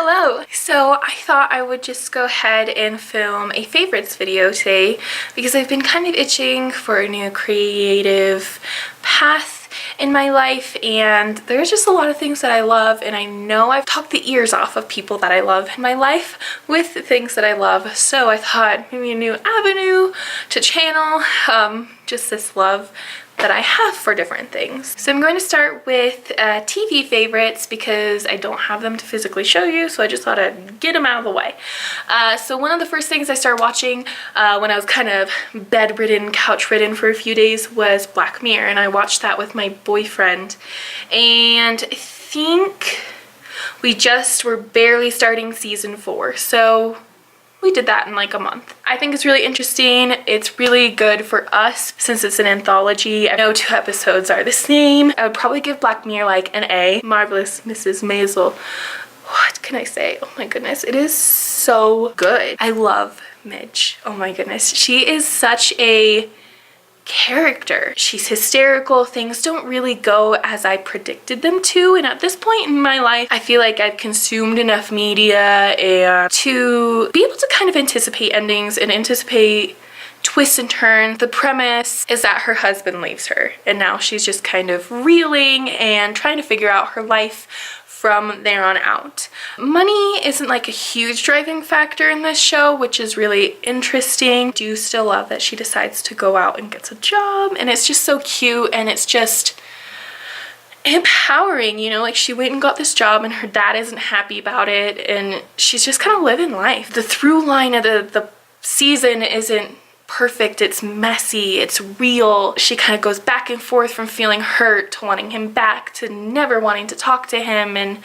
Hello! So I thought I would just go ahead and film a favorites video today because I've been kind of itching for a new creative path in my life, and there's just a lot of things that I love, and I know I've talked the ears off of people that I love in my life with the things that I love, so I thought maybe a new avenue to channel just this love that I have for different things. So I'm going to start with TV favorites because I don't have them to physically show you, so I just thought I'd get them out of the way. So one of the first things I started watching when I was kind of bedridden, couch-ridden for a few days was Black Mirror, and I watched that with my boyfriend, and I think we just were barely starting season 4, so we did that in like a month. I think it's really interesting. It's really good for us since it's an anthology. I know 2 episodes are the same. I would probably give Black Mirror like an A. Marvelous Mrs. Maisel. What can I say? Oh my goodness, it is so good. I love Midge. Oh my goodness. She is such a character. She's hysterical. Things don't really go as I predicted them to, and at this point in my life I feel like I've consumed enough media and to be able to kind of anticipate endings and anticipate twists and turns. The premise is that her husband leaves her and now she's just kind of reeling and trying to figure out her life from there on out. Money isn't like a huge driving factor in this show, which is really interesting. I do still love that she decides to go out and gets a job, and it's just so cute, and it's just empowering, you know, like she went and got this job and her dad isn't happy about it, and she's just kind of living life. The through line of the season isn't perfect, it's messy, it's real. She kind of goes back and forth from feeling hurt to wanting him back to never wanting to talk to him, and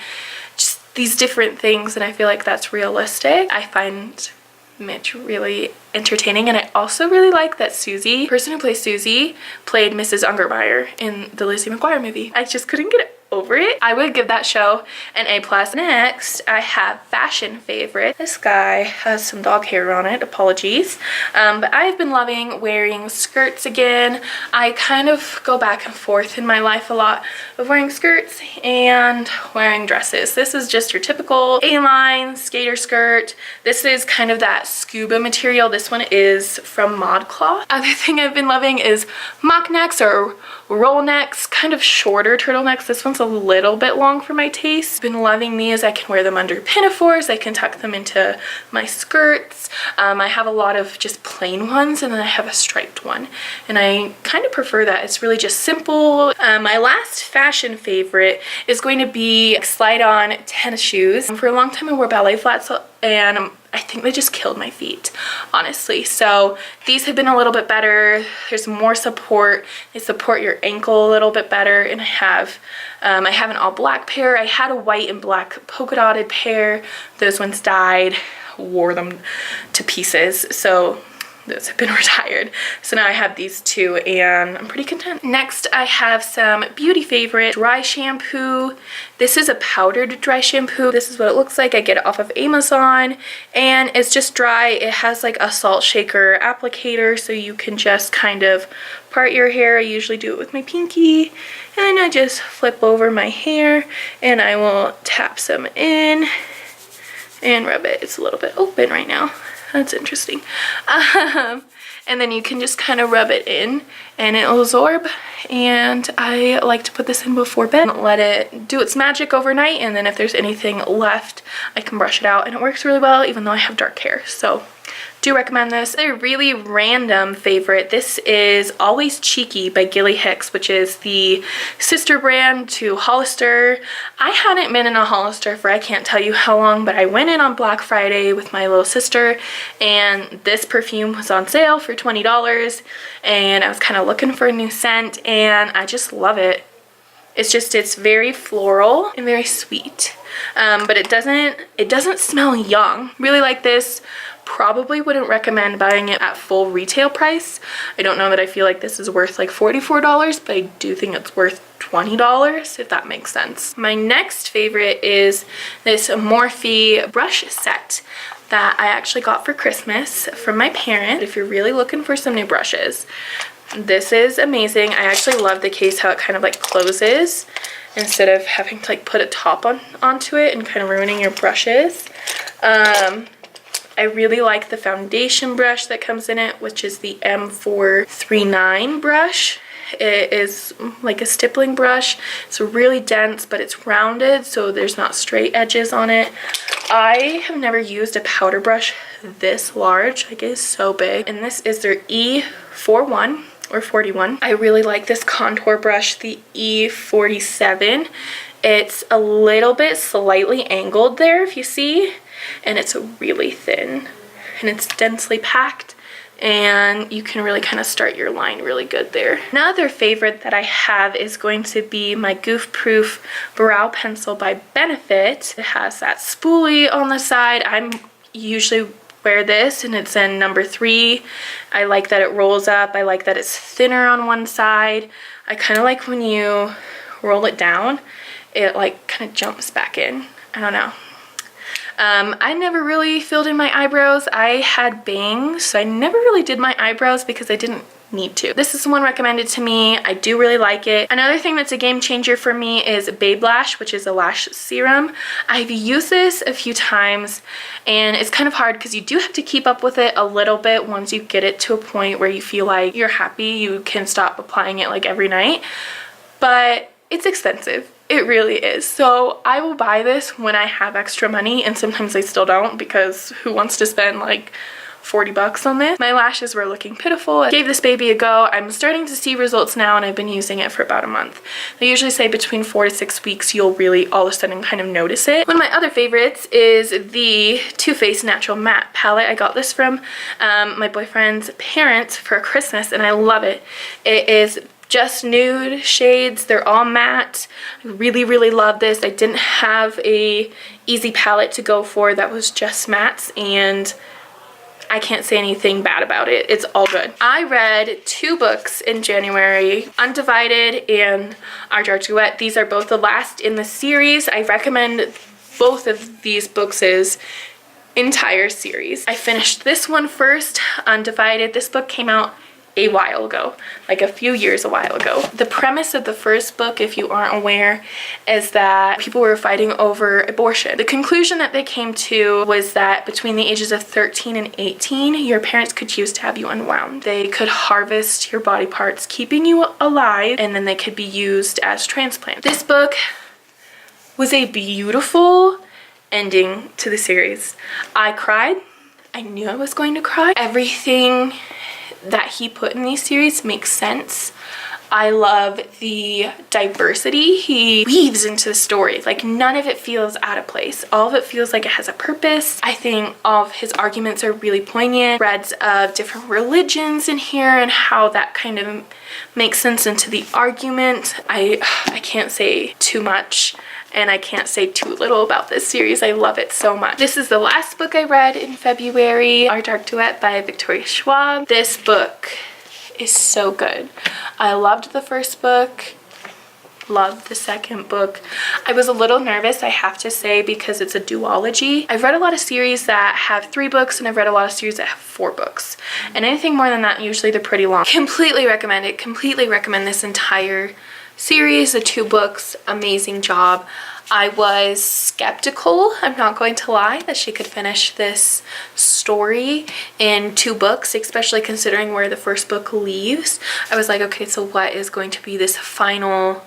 just these different things, and I feel like that's realistic. I find Mitch really entertaining, and I also really like that Susie, the person who plays Susie, played Mrs. Ungermeyer in the Lizzie McGuire movie. I just couldn't get over it. I would give that show an A+. Next, I have fashion favorite. This guy has some dog hair on it, apologies. But I've been loving wearing skirts again. I kind of go back and forth in my life a lot of wearing skirts and wearing dresses. This is just your typical A-line skater skirt. This is kind of that scuba material. This one is from ModCloth. Other thing I've been loving is mock necks or roll necks, kind of shorter turtlenecks. This one's a little bit long for my taste. Been loving these. I can wear them under pinafores. I can tuck them into my skirts. I have a lot of just plain ones, and then I have a striped one, and I kind of prefer that. It's really just simple. My last fashion favorite is going to be slide-on tennis shoes. For a long time I wore ballet flats, and I think they just killed my feet, honestly. So these have been a little bit better. There's more support. They support your ankle a little bit better, and I have an all black pair. I had a white and black polka dotted pair. Those ones died, wore them to pieces, so those have been retired. So now I have these 2, and I'm pretty content. Next, I have some beauty favorite dry shampoo. This is a powdered dry shampoo. This is what it looks like. I get it off of Amazon, and it's just dry. It has like a salt shaker applicator, so you can just kind of part your hair. I usually do it with my pinky, and I just flip over my hair, and I will tap some in and rub it. It's a little bit open right now. That's interesting. And then you can just kind of rub it in and it'll absorb, and I like to put this in before bed, let it do its magic overnight, and then if there's anything left I can brush it out, and it works really well even though I have dark hair. So do recommend this. A really random favorite, this is Always Cheeky by Gilly Hicks, which is the sister brand to Hollister. I hadn't been in a Hollister for I can't tell you how long, but I went in on Black Friday with my little sister, and this perfume was on sale for $20, and I was kind of looking for a new scent, and I just love it. It's very floral and very sweet, but it doesn't smell young. Really like this. Probably wouldn't recommend buying it at full retail price. I don't know that I feel like this is worth like $44, but I do think it's worth $20, if that makes sense. My next favorite is this Morphe brush set that I actually got for Christmas from my parents. If you're really looking for some new brushes, This is amazing. I actually love the case, how it kind of like closes instead of having to like put a top onto it and kind of ruining your brushes. I really like the foundation brush that comes in it, which is the M439 brush. It is like a stippling brush. It's really dense, but it's rounded, so there's not straight edges on it. I have never used a powder brush this large. Like, it is so big. And this is their E41 or 41. I really like this contour brush, the E47. It's a little bit slightly angled there, if you see, and it's really thin and it's densely packed, and you can really kind of start your line really good there. Another favorite that I have is going to be my Goof Proof Brow Pencil by Benefit. It has that spoolie on the side. I'm usually wear this and it's in number 3. I like that it rolls up. I like that it's thinner on one side. I kind of like when you roll it down, it like kind of jumps back in. I don't know. I never really filled in my eyebrows. I had bangs, so I never really did my eyebrows because I didn't need to. This is the one recommended to me. I do really like it. Another thing that's a game changer for me is Babe Lash, which is a lash serum. I've used this a few times and it's kind of hard because you do have to keep up with it a little bit. Once you get it to a point where you feel like you're happy, you can stop applying it like every night, but it's expensive. It really is. So I will buy this when I have extra money, and sometimes I still don't because who wants to spend like 40 bucks on this? My lashes were looking pitiful. I gave this baby a go. I'm starting to see results now, and I've been using it for about a month. They usually say between 4 to 6 weeks you'll really all of a sudden kind of notice it. One of my other favorites is the Too Faced Natural Matte palette. I got this from my boyfriend's parents for Christmas, and I love it. It is just nude shades. They're all matte. I really, really love this. I didn't have a easy palette to go for that was just mattes, and I can't say anything bad about it. It's all good. I read 2 books in January, Undivided and Our Dark Duet. These are both the last in the series. I recommend both of these books' entire series. I finished this one first, Undivided. This book came out a while ago, like a few years a while ago. The premise of the first book, if you aren't aware, is that people were fighting over abortion. The conclusion that they came to was that between the ages of 13 and 18, your parents could choose to have you unwound. They could harvest your body parts, keeping you alive, and then they could be used as transplants. This book was a beautiful ending to the series. I cried. I knew I was going to cry. Everything that he put in these series makes sense. I love the diversity he weaves into the story. Like, none of it feels out of place. All of it feels like it has a purpose. I think all of his arguments are really poignant. Threads of different religions in here and how that kind of makes sense into the argument. I can't say too much, and I can't say too little about this series. I love it so much. This is the last book I read in February, Our Dark Duet by Victoria Schwab. This book is so good. I loved the first book, loved the second book. I was a little nervous, I have to say, because it's a duology. I've read a lot of series that have 3 books, and I've read a lot of series that have 4 books. And anything more than that, usually they're pretty long. Completely recommend it. Completely recommend this entire series, the 2 books. Amazing job. I was skeptical, I'm not going to lie, that she could finish this story in 2 books, especially considering where the first book leaves. I was like, okay, so what is going to be this final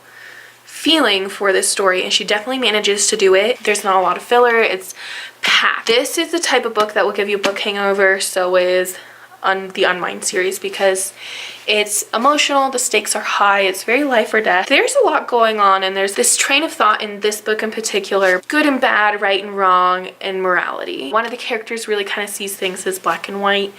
feeling for this story? And she definitely manages to do it. There's not a lot of filler. It's packed. This is the type of book that will give you a book hangover. So is the Unwind series, because it's emotional, the stakes are high, it's very life or death. There's a lot going on, and there's this train of thought in this book in particular, good and bad, right and wrong, and morality. One of the characters really kind of sees things as black and white,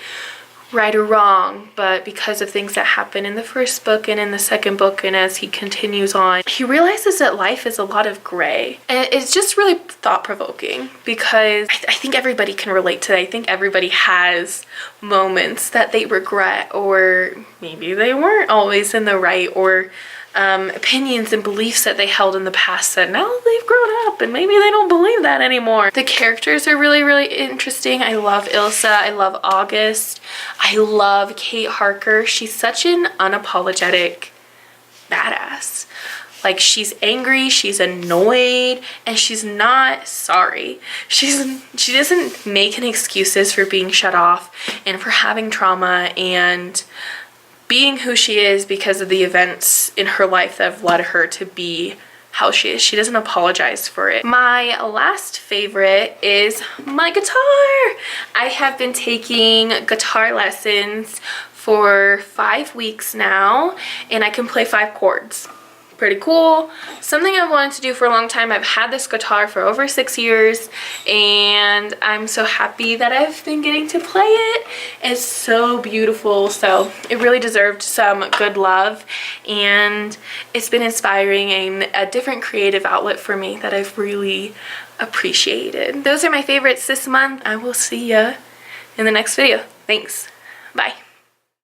right or wrong, but because of things that happen in the first book and in the second book, and as he continues on, he realizes that life is a lot of gray. And it's just really thought-provoking, because I think everybody can relate to that. I think everybody has moments that they regret, or maybe they weren't always in the right, or opinions and beliefs that they held in the past that now they've grown up and maybe they don't believe that anymore. The characters are really, really interesting. I love Ilsa. I love August. I love Kate Harker. She's such an unapologetic badass. Like, she's angry, she's annoyed, and she's not sorry. She doesn't make any excuses for being shut off and for having trauma and being who she is because of the events in her life that have led her to be how she is. She doesn't apologize for it. My last favorite is my guitar. I have been taking guitar lessons for 5 weeks now, and I can play 5 chords. Pretty cool. Something I've wanted to do for a long time. I've had this guitar for over 6 years, and I'm so happy that I've been getting to play it. It's so beautiful. So it really deserved some good love, and it's been inspiring and a different creative outlet for me that I've really appreciated. Those are my favorites this month. I will see ya in the next video. Thanks. Bye.